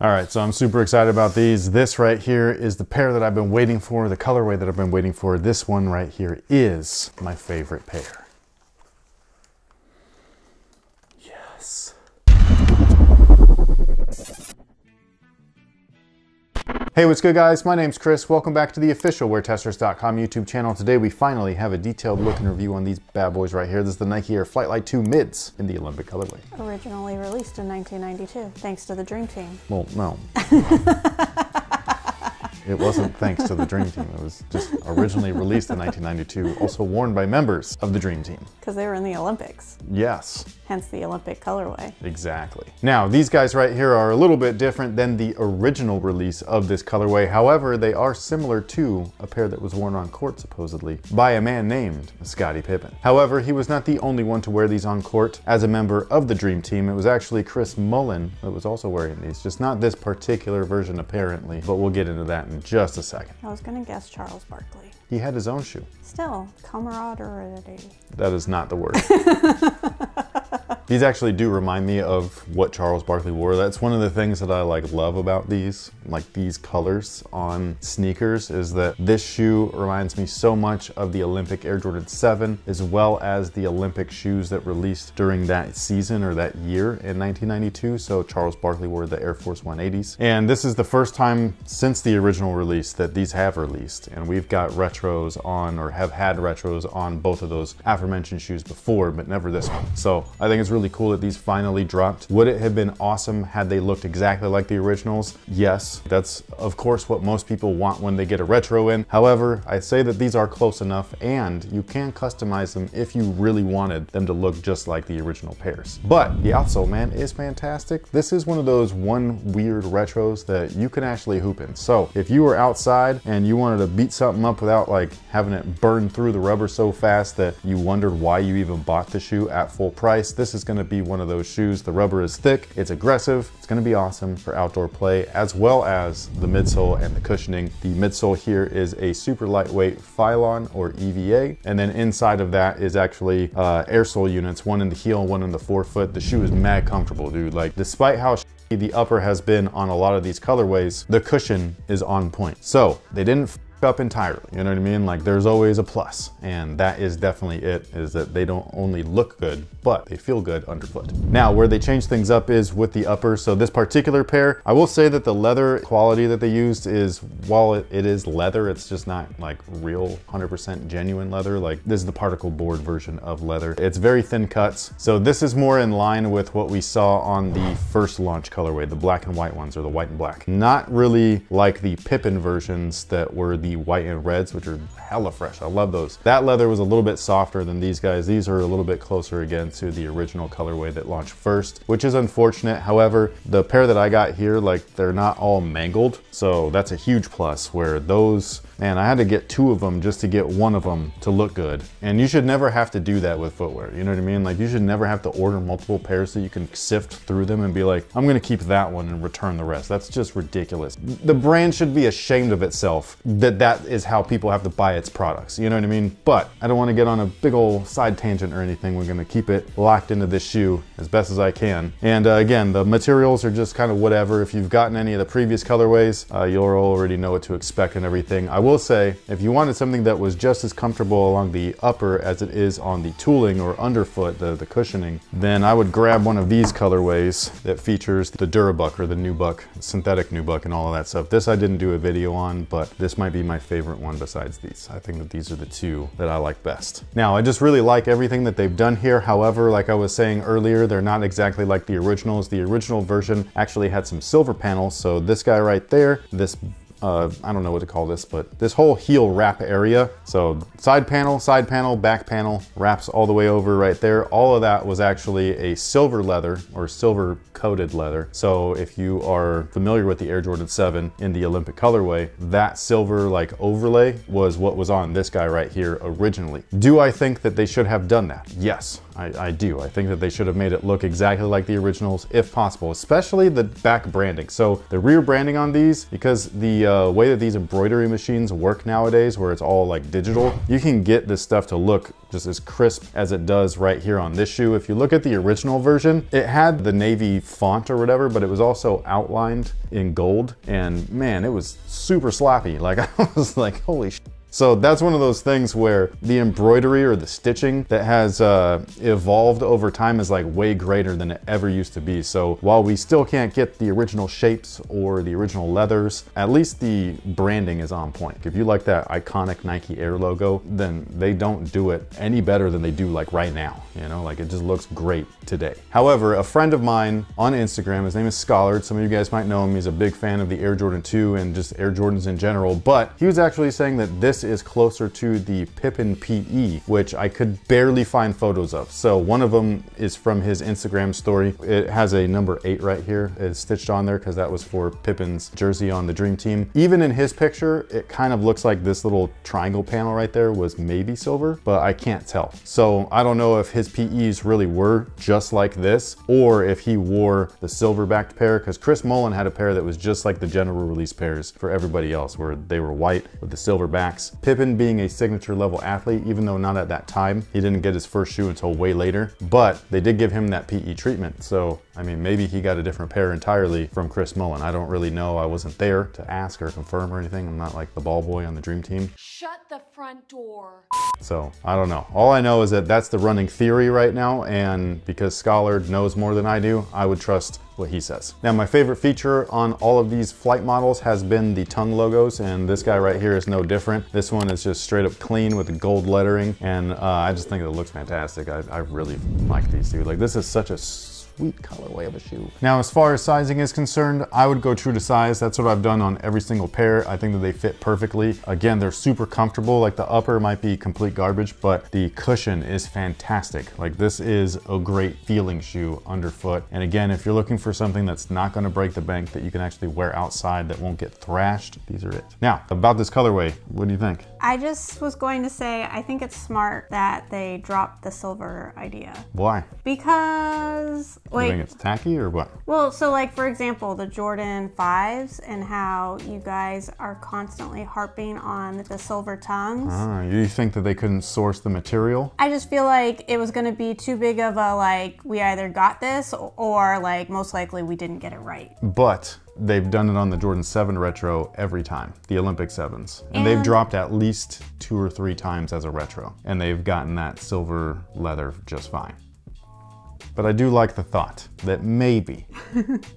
All right, so I'm super excited about these. This right here is the pair that I've been waiting for, the colorway that I've been waiting for. This one right here is my favorite pair. Yes. Hey, what's good guys? My name's Chris. Welcome back to the official WearTesters.com YouTube channel. Today we finally have a detailed look and review on these bad boys right here. This is the Nike Air Flight Lite 2 mids in the Olympic colorway. Originally released in 1992, thanks to the Dream Team. Well, no. It wasn't thanks to the Dream Team. It was just originally released in 1992, also worn by members of the Dream Team. Because they were in the Olympics. Yes. Hence the Olympic colorway. Exactly. Now, these guys right here are a little bit different than the original release of this colorway. However, they are similar to a pair that was worn on court, supposedly, by a man named Scottie Pippen. However, he was not the only one to wear these on court. As a member of the Dream Team, it was actually Chris Mullin that was also wearing these. Just not this particular version, apparently, but we'll get into that in just a second. I was gonna guess Charles Barkley. He had his own shoe. Still, camaraderie. That is not the word. These actually do remind me of what Charles Barkley wore. That's one of the things that I love about these colors on sneakers, is that this shoe reminds me so much of the Olympic Air Jordan 7, as well as the Olympic shoes that released during that season or that year in 1992. So Charles Barkley wore the Air Force 180s. And this is the first time since the original release that these have released. And we've got retros on, or have had retros on, both of those aforementioned shoes before, but never this one. So I think it's really cool that these finally dropped. Would it have been awesome had they looked exactly like the originals? Yes, that's of course what most people want when they get a retro in. However, I say that these are close enough, and you can customize them if you really wanted them to look just like the original pairs. But the outsole, man, is fantastic. This is one of those weird retros that you can actually hoop in. So if you were outside and you wanted to beat something up without having it burn through the rubber so fast that you wondered why you even bought the shoe at full price, this is going to be one of those shoes. The rubber is thick, it's aggressive, it's going to be awesome for outdoor play, as well as the midsole and the cushioning. The midsole here is a super lightweight Phylon or EVA, and then inside of that is actually air sole units, one in the heel, one in the forefoot. The shoe is mad comfortable, dude. Despite how the upper has been on a lot of these colorways, the cushion is on point. So they didn't f up entirely, you know what I mean? There's always a plus, and that is definitely it, is that they don't only look good, but they feel good underfoot. Now, where they change things up is with the upper. So this particular pair, I will say that the leather quality that they used is, while it is leather, it's just not real 100% genuine leather. This is the particle board version of leather. It's very thin cuts. So this is more in line with what we saw on the first launch colorway, the black and white ones, or the white and black. Not really like the Pippen versions that were the white and reds, which are hella fresh. I love those. That leather was a little bit softer than these guys. These are a little bit closer again to the original colorway that launched first, which is unfortunate. However, the pair that I got here, they're not all mangled, so that's a huge plus. Where those, man, I had to get two of them just to get one of them to look good. And you should never have to do that with footwear, you know what I mean? You should never have to order multiple pairs so you can sift through them and be like, I'm gonna keep that one and return the rest. That's just ridiculous. The brand should be ashamed of itself that is how people have to buy its products, you know what I mean? But I don't want to get on a big old side tangent or anything. We're going to keep it locked into this shoe as best as I can. And again, the materials are just kind of whatever. If you've gotten any of the previous colorways, you'll already know what to expect and everything. I will say, if you wanted something that was just as comfortable along the upper as it is on the tooling or underfoot, the cushioning, then I would grab one of these colorways that features the Durabuck or the Nubuck, synthetic Nubuck and all of that stuff. This I didn't do a video on, but this might be my favorite one besides these. I think that these are the two that I like best. Now, I just really like everything that they've done here. However, like I was saying earlier, they're not exactly like the originals. The original version actually had some silver panels. So this guy right there, this I don't know what to call this, but this whole heel wrap area. So side panel, back panel, wraps all the way over right there. All of that was actually a silver leather or silver coated leather. So if you are familiar with the Air Jordan 7 in the Olympic colorway, that silver overlay was what was on this guy right here originally. Do I think that they should have done that? Yes. I do. I think that they should have made it look exactly like the originals if possible, especially the back branding. So the rear branding on these, because the way that these embroidery machines work nowadays, where it's all like digital, you can get this stuff to look just as crisp as it does right here on this shoe. If you look at the original version, it had the navy font or whatever, but it was also outlined in gold, and man, it was super sloppy. Like I was like, holy shit. So that's one of those things where the embroidery or the stitching that has evolved over time is like way greater than it ever used to be. So while we still can't get the original shapes or the original leathers, at least the branding is on point. If you like that iconic Nike Air logo, then they don't do it any better than they do like right now. You know, like it just looks great today. However, a friend of mine on Instagram, his name is Schollard. Some of you guys might know him. He's a big fan of the Air Jordan 2 and just Air Jordans in general, but he was actually saying that this is closer to the Pippen PE, which I could barely find photos of. So one of them is from his Instagram story. It has a number 8 right here. It's stitched on there because that was for Pippen's jersey on the Dream Team. Even in his picture, it kind of looks like this little triangle panel right there was maybe silver, but I can't tell. So I don't know if his PEs really were just like this, or if he wore the silver backed pair, because Chris Mullen had a pair that was just like the general release pairs for everybody else, where they were white with the silver backs. Pippen being a signature level athlete, even though not at that time, he didn't get his first shoe until way later, but they did give him that PE treatment. So, I mean, maybe he got a different pair entirely from Chris Mullen. I don't really know. I wasn't there to ask or confirm or anything. I'm not like the ball boy on the Dream Team. Shut the front door. So I don't know. All I know is that that's the running theory right now, and because Schollard knows more than I do, I would trust what he says. Now, my favorite feature on all of these flight models has been the tongue logos, and this guy right here is no different. This one is just straight up clean with the gold lettering, and I just think it looks fantastic. I really like these two. Like, this is such a sweet colorway of a shoe. Now, as far as sizing is concerned, I would go true to size. That's what I've done on every single pair. I think that they fit perfectly. Again, they're super comfortable. Like, the upper might be complete garbage, but the cushion is fantastic. Like, this is a great feeling shoe underfoot. And again, if you're looking for something that's not gonna break the bank, that you can actually wear outside, that won't get thrashed, these are it. Now, about this colorway, what do you think? I just was going to say, I think it's smart that they dropped the silver idea. Why? Because, like, You think it's tacky or what? well, so like, for example, the Jordan 5s and how you guys are constantly harping on the silver tongues. You think that they couldn't source the material? I just feel like it was going to be too big of a, like, we either got this or like most likely we didn't get it right. But they've done it on the Jordan 7 retro every time, the Olympic 7s. And they've dropped at least 2 or 3 times as a retro. And they've gotten that silver leather just fine. But I do like the thought that maybe,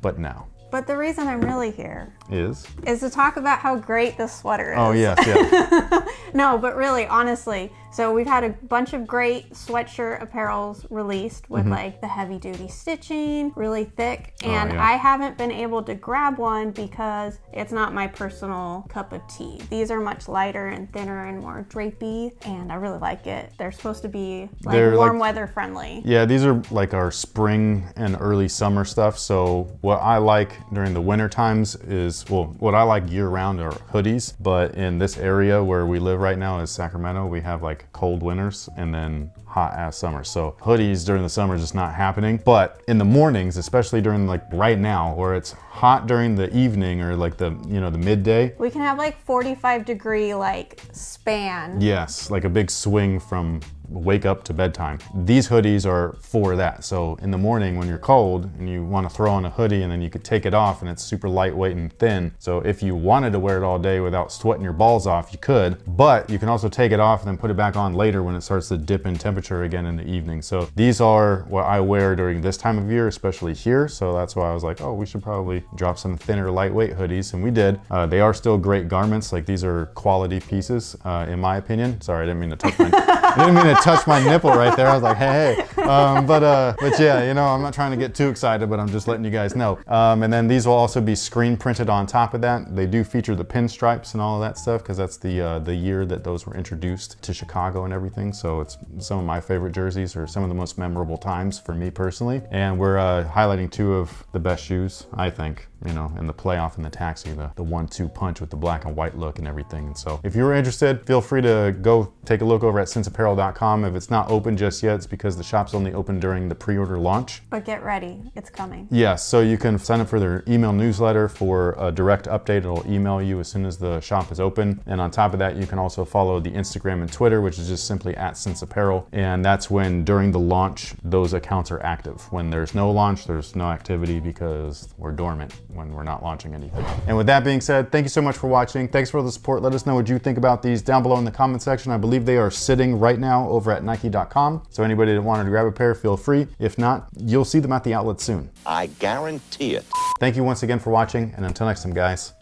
but no. But the reason I'm really here Is to talk about how great this sweater is. Oh, yes, yeah. No, but really, honestly, so we've had a bunch of great sweatshirt apparels released with like the heavy duty stitching, really thick, and yeah. I haven't been able to grab one because it's not my personal cup of tea. These are much lighter and thinner and more drapey, and I really like it. They're supposed to be like They're warm like, weather friendly. Yeah, these are like our spring and early summer stuff. So what I like during the winter times is, well, what I like year round are hoodies, but in this area where we live right now is Sacramento, we have like cold winters and then hot ass summers. So hoodies during the summer is just not happening. But in the mornings, especially during like right now, where it's hot during the evening or like the, you know, the midday. We can have like 45-degree like span. Yes, like a big swing from wake up to bedtime. These hoodies are for that. So in the morning when you're cold and you want to throw on a hoodie, and then you could take it off and it's super lightweight and thin. So if you wanted to wear it all day without sweating your balls off, you could, but you can also take it off and then put it back on later when it starts to dip in temperature again in the evening. So these are what I wear during this time of year, especially here. So that's why I was like, oh, we should probably drop some thinner, lightweight hoodies, and we did. They are still great garments. Like, these are quality pieces, in my opinion. Sorry, I didn't mean to touch my, I didn't mean to touch my nipple right there. I was like, hey. But yeah, you know, I'm not trying to get too excited, but I'm just letting you guys know. And then these will also be screen printed on top of that. They do feature the pinstripes and all of that stuff, because that's the year that those were introduced to Chicago and everything. So it's some of my favorite jerseys, or some of the most memorable times for me personally. And we're highlighting 2 of the best shoes, I think, you know, in the playoff and the taxi, the 1-2 punch with the black and white look and everything. And so if you're interested, feel free to go take a look over at senseapparel.com. If it's not open just yet, it's because the shop's only open during the pre-order launch. But get ready, it's coming. Yes, so you can sign up for their email newsletter for a direct update. It'll email you as soon as the shop is open. And on top of that, you can also follow the Instagram and Twitter, which is just simply @senseapparel. And that's when during the launch, those accounts are active. When there's no launch, there's no activity because we're dormant when we're not launching anything. And with that being said, thank you so much for watching. Thanks for all the support. Let us know what you think about these down below in the comment section. I believe they are sitting right now over at Nike.com. So anybody that wanted to grab a pair, feel free. If not, you'll see them at the outlet soon. I guarantee it. Thank you once again for watching, and until next time, guys,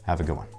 have a good one.